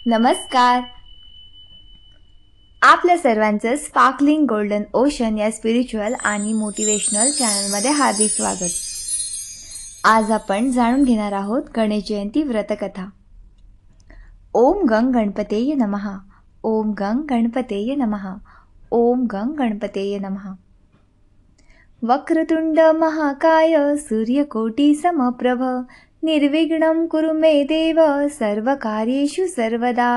नमस्कार. आपल्या सर्वांचं स्पार्कलिंग गोल्डन ओशन या स्पिरिच्युअल आणि मोटिवेशनल चॅनलमध्ये हार्दिक स्वागत. आज आपण जाणून घेणार आहोत गणेश जयंती व्रतकथा. ओम गंग गणपतेय नमः. ओम गंग गणपतेय नमः. ओम गंग गणपतेय नमः. वक्रतुंड महाकाय सूर्यकोटी समप्रभ निर्विघ्नं कुरु मे देव सर्वकार्येषु सर्वदा.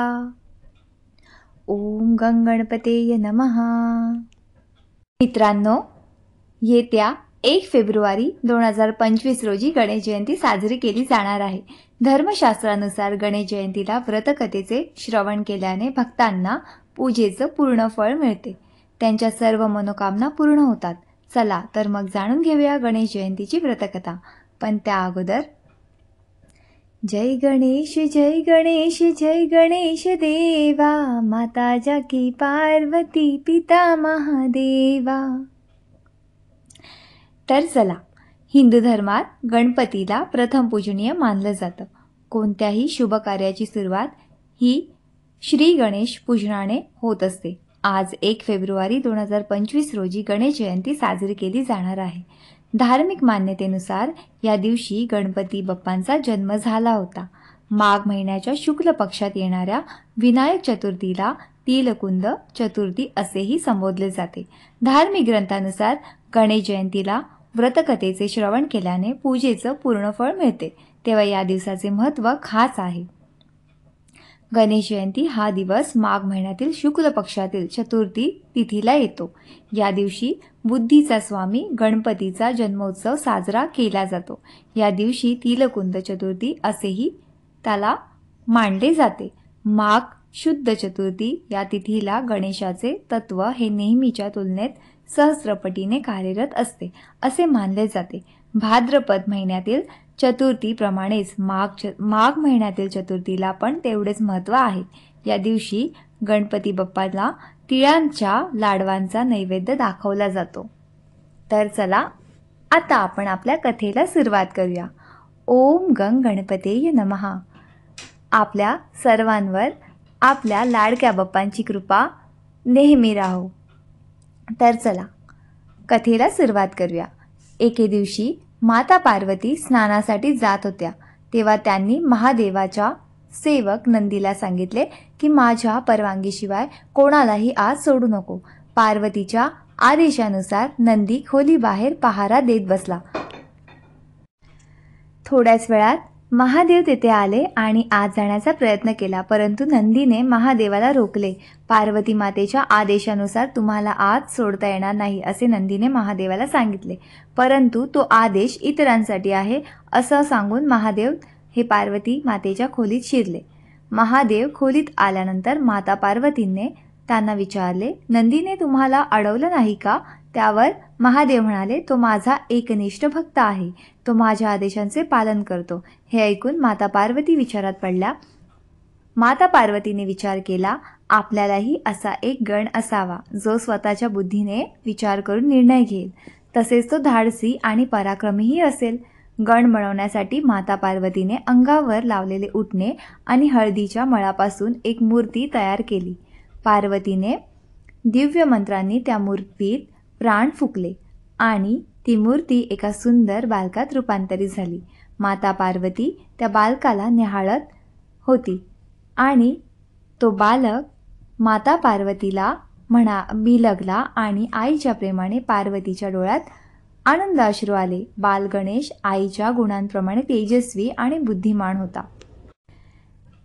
ओम गंग गणपतेय नमः. मित्रांनो, येत्या 1 फेब्रुवारी 2025 रोजी गणेश जयंती साजरी केली जाणार आहे. धर्मशास्त्रानुसार गणेश जयंतीला व्रतकथेचे श्रवण केल्याने भक्तांना पूजेचं पूर्ण फळ मिळते. त्यांच्या सर्व मनोकामना पूर्ण होतात. चला तर मग जाणून घेऊया गणेश जयंतीची व्रतकथा. पण त्या अगोदर जय गणेश जय गणेश जय गणेश देवा, माता जाकी पार्वती पिता महादेवा. तर चला, हिंदू धर्मात गणपतीला प्रथम पूजनीय मानलं जातं. कोणत्याही शुभ कार्याची सुरुवात ही श्री गणेश पूजनाने होत असते. आज 1 फेब्रुवारी 2025 रोजी गणेश जयंती साजरी केली जाणार आहे. धार्मिक मान्यतेनुसार या दिवशी गणपती बाप्पांचा जन्म झाला होता. माघ महिन्याच्या शुक्ल पक्षात येणाऱ्या विनायक चतुर्थीला तिलकुंद चतुर्थी असेही संबोधले जाते. धार्मिक ग्रंथानुसार गणेश जयंतीला व्रतकथेचे श्रवण केल्याने पूजेचं पूर्ण फळ मिळते. तेव्हा या दिवसाचे महत्त्व खास आहे. गणेश जयंती हा दिवस माघ महिन्यातील शुक्ल पक्षातील चतुर्थी तिथीला येतो. या दिवशी बुद्धीचा स्वामी गणपतीचा जन्मोत्सव साजरा केला जातो. या दिवशी तिलकुंद चतुर्थी असेही त्याला मानले जाते. माघ शुद्ध चतुर्थी या तिथीला गणेशाचे तत्व हे नेहमीच्या तुलनेत सहस्रपटीने कार्यरत असते असे मानले जाते. भाद्रपद महिन्यातील चतुर्थीप्रमाणेच माघ महिन्यातील चतुर्थीला पण तेवढेच महत्त्व आहे. या दिवशी गणपती बाप्पाला तिळांच्या लाडवांचा नैवेद्य दाखवला जातो. तर चला, आता आपण आपल्या कथेला सुरुवात करूया. ओम गंग गणपतेय नमः. आपल्या सर्वांवर आपल्या लाडक्या बाप्पांची कृपा नेहमी राहो. तर चला, कथेला सुरुवात करूया. एके दिवशी माता पार्वती स्नानासाठी जात होत्या. तेव्हा त्यांनी महादेवाच्या सेवक नंदीला सांगितले की माझ्या परवानगीशिवाय कोणालाही आज सोडू नको. पार्वतीच्या आदेशानुसार नंदी खोलीबाहेर पहारा देत बसला. थोड्याच वेळात महादेव तेथे आले आणि आत जाण्याचा प्रयत्न केला, परंतु नंदीने महादेवाला रोखले. पार्वती मातेच्या आदेशानुसार तुम्हाला आत सोडता येणार नाही असे नंदीने महादेवाला सांगितले, परंतु तो आदेश इतरांसाठी आहे असं सांगून महादेव हे पार्वती मातेच्या खोलीत शिरले. महादेव खोलीत आल्यानंतर माता पार्वतीने त्यांना विचारले, नंदीने तुम्हाला अडवलं नाही का? त्यावर महादेव म्हणाले, तो माझा एकनिष्ठ भक्त आहे. तो माझ्या आदेशांचे पालन करतो. हे ऐकून माता पार्वती विचारात पडल्या. माता पार्वतीने विचार केला, आपल्यालाही असा एक गण असावा जो स्वतःच्या बुद्धीने विचार करून निर्णय घेईल. तसेच तो धाडसी आणि पराक्रमीही असेल. गण बनवण्यासाठी माता पार्वतीने अंगावर लावलेले उटणे आणि हळदीच्या मळापासून एक मूर्ती तयार केली. पार्वतीने दिव्य मंत्रांनी त्या मूर्तीत प्राण फुकले आणि ती मूर्ती एका सुंदर बालकात रूपांतरित झाली. माता पार्वती त्या बालकाला निहाळत होती आणि तो बालक माता पार्वतीला बिलगला आणि आईच्या प्रेमाने पार्वतीच्या डोळ्यात आनंद अश्रू आले. बाल गणेश आईच्या गुणांप्रमाणे तेजस्वी आणि बुद्धिमान होता.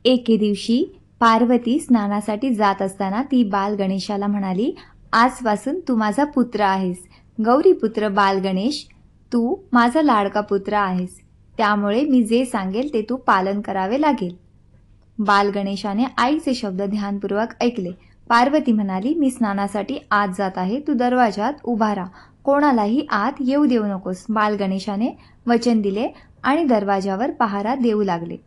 एके दिवशी पार्वती स्नानासाठी जात असताना ती बाल गणेशाला म्हणाली, आजपासून तू माझा पुत्र आहेस. गौरीपुत्र बाल गणेश, तू माझा लाडका पुत्र आहेस. त्यामुळे मी जे सांगेल ते तू पालन करावे लागेल. बाल गणेशाने आईचे शब्द ध्यानपूर्वक ऐकले. पार्वती म्हणाली, मी स्नानासाठी आत जात आहे. तू दरवाजात उभा राहा. कोणालाही आत येऊ देऊ नकोस. बाल गणेशाने वचन दिले आणि दरवाजावर पहारा देऊ लागले.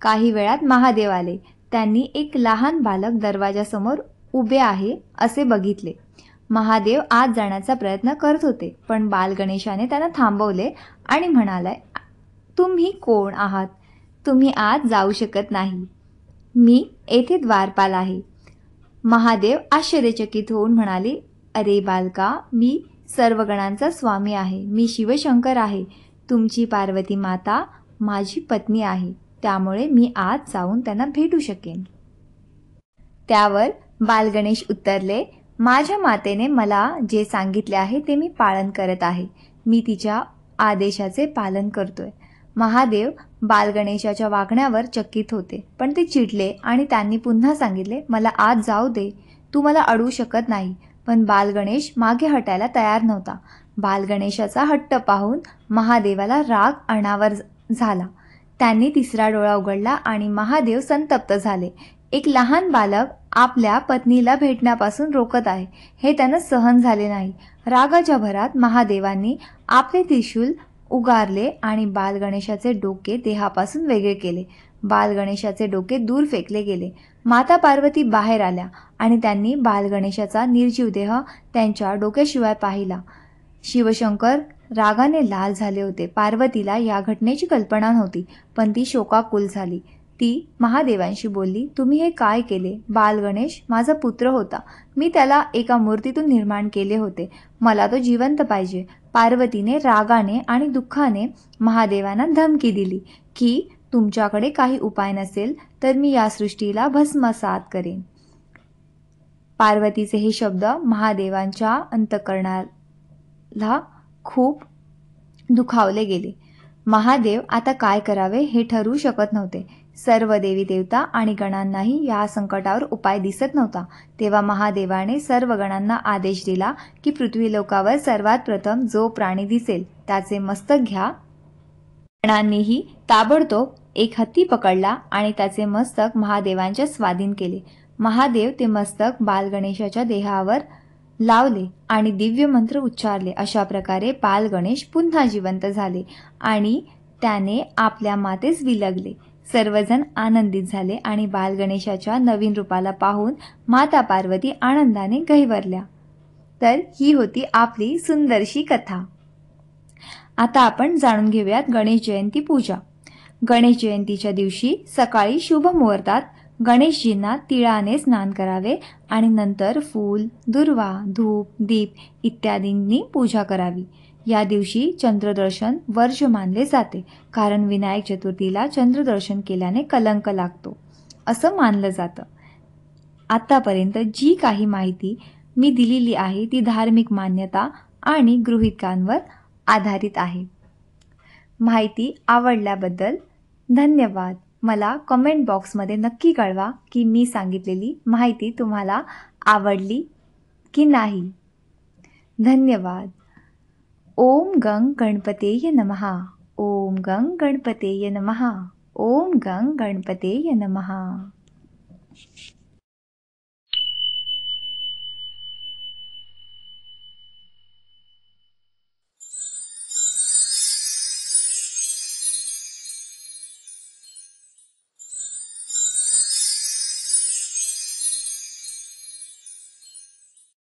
काही वेळात महादेव आले. त्यांनी एक लहान बालक दरवाजासमोर उभे आहे असे बघितले. महादेव आत जाण्याचा प्रयत्न करत होते, पण बाल गणेशाने त्यांना थांबवले आणि म्हणाले, तुम्ही कोण आहात? तुम्ही आत जाऊ शकत नाही. मी येथे द्वारपाल आहे. महादेव आश्चर्यचकित होऊन म्हणाले, अरे बालका, मी सर्व गणांचा स्वामी आहे. मी शिवशंकर आहे. तुमची पार्वती माता माझी पत्नी आहे. त्यामुळे मी आज जाऊन त्यांना भेटू शकेन. त्यावर बालगणेश उत्तरले, माझ्या मातेने मला जे सांगितले आहे ते मी पालन करत आहे. मी तिच्या आदेशाचे पालन करतोय. महादेव बालगणेशाच्या वागण्यावर चकित होते, पण ते चिडले आणि त्यांनी पुन्हा सांगितले, मला आज जाऊ दे, तू मला अडवू शकत नाही. पण बालगणेश मागे हटायला तयार नव्हता. बालगणेशाचा हट्ट पाहून महादेवाला राग अनावर झाला. त्यांनी तिसरा डोळा उघडला आणि महादेव संतप्त झाले. एक लहान बालक आपल्या पत्नीला भेटण्यापासून रोखत आहे हे त्यांना सहन झाले नाही. रागाच्या भरात महादेवांनी आपले त्रिशूल उगारले आणि बालगणेशाचे डोके देहापासून वेगळे केले. बालगणेशाचे डोके दूर फेकले गेले. माता पार्वती बाहेर आल्या आणि त्यांनी बालगणेशाचा निर्जीव देह त्यांच्या डोक्याशिवाय पाहिला. शिवशंकर रागाने लाल झाले होते. पार्वतीला या घटनेची कल्पना नव्हती, पण ती शोकाकुल झाली. ती महादेवांशी बोलली, तुम्ही हे काय केले? बालगणेश माझा पुत्र होता. मी त्याला एका मूर्तीतून निर्माण केले होते. मला तो जिवंत पाहिजे. पार्वतीने रागाने आणि दुःखाने महादेवांना धमकी दिली की तुमच्याकडे काही उपाय नसेल तर मी या सृष्टीला भस्मसात करेन. पार्वतीचे हे शब्द महादेवांच्या अंतःकरणाला खूप दुखावले गेले. महादेव आता काय करावे हे ठरवू शकत नव्हते. सर्व देवी देवता आणि गणांनाही या संकटावर उपाय दिसत नव्हता. तेव्हा महादेवाने सर्व गणांना आदेश दिला की पृथ्वीलोकावर सर्वात प्रथम जो प्राणी दिसेल त्याचे मस्तक घ्या. गणांनीही ताबडतोब एक हत्ती पकडला आणि त्याचे मस्तक महादेवांच्या स्वाधीन केले. महादेव ते मस्तक बालगणेशाच्या देहावर लावले आणि दिव्य मंत्र उच्चारले. अशा प्रकारे बालगणेश पुन्हा जिवंत झाले आणि त्याने आपल्या मातेस विलगले. सर्वजण आनंदित झाले आणि बालगणेशाच्या नवीन रूपाला पाहून माता पार्वती आनंदाने गहिवरल्या. तर ही होती आपली सुंदरशी कथा. आता आपण जाणून घेऊयात गणेश जयंती पूजा. गणेश जयंतीच्या दिवशी सकाळी शुभ मुहूर्तात गणेशजींना तिळाने स्नान करावे आणि नंतर फूल, दुर्वा, धूप, दीप इत्यादींनी पूजा करावी. या दिवशी चंद्रदर्शन वर्ज्य मानले जाते, कारण विनायक चतुर्थीला चंद्रदर्शन केल्याने कलंक लागतो असं मानलं जातं. आतापर्यंत जी काही माहिती मी दिलेली आहे ती धार्मिक मान्यता आणि गृहीतकांवर आधारित आहे. माहिती आवडल्याबद्दल धन्यवाद. मला कमेंट बॉक्समध्ये नक्की कळवा की मी सांगितलेली माहिती तुम्हाला आवडली की नाही. धन्यवाद. ओम गंग गणपतेय नमः. ओम गंग गणपतेय नमः. ओम गंग गणपतेय नमः.